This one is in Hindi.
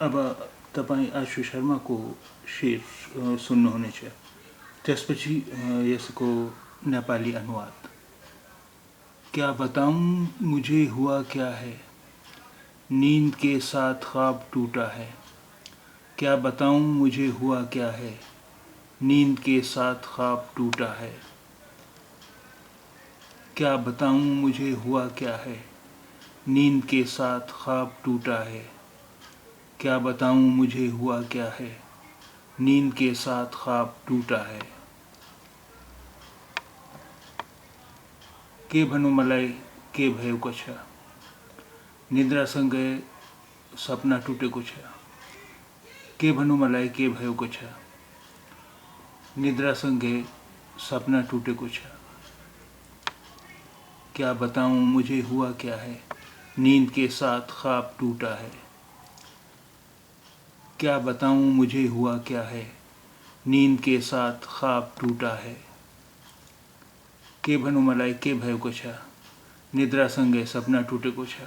अब तपाईँ आशु शर्माको शेर सुन्नुहुनेछ। त्यसपछि यसको नेपाली अनुवाद। क्या बताऊं मुझे हुआ क्या है, नींद के साथ ख्वाब टूटा है। क्या बताऊं मुझे हुआ क्या है, नींद के साथ ख्वाब टूटा है। क्या बताऊं मुझे हुआ क्या है, नींद के साथ ख्वाब टूटा है। क्या बताऊं मुझे हुआ क्या है, नींद के साथ ख्वाब टूटा है। के भन्नु मलाई के भएको छ, निद्रासँगै सपना टुटेको छ। के भन्नु मलाई के भएको छ, निद्रासँगै सपना टुटेको छ। क्या बताऊं मुझे हुआ क्या है, नींद के साथ ख्वाब टूटा है। क्या बताऊं मुझे हुआ क्या है, नींद के साथ ख्वाब टूटा है। के भन्नु मलाई के भएको छ, निद्रासँगै सपना टुटेको छ।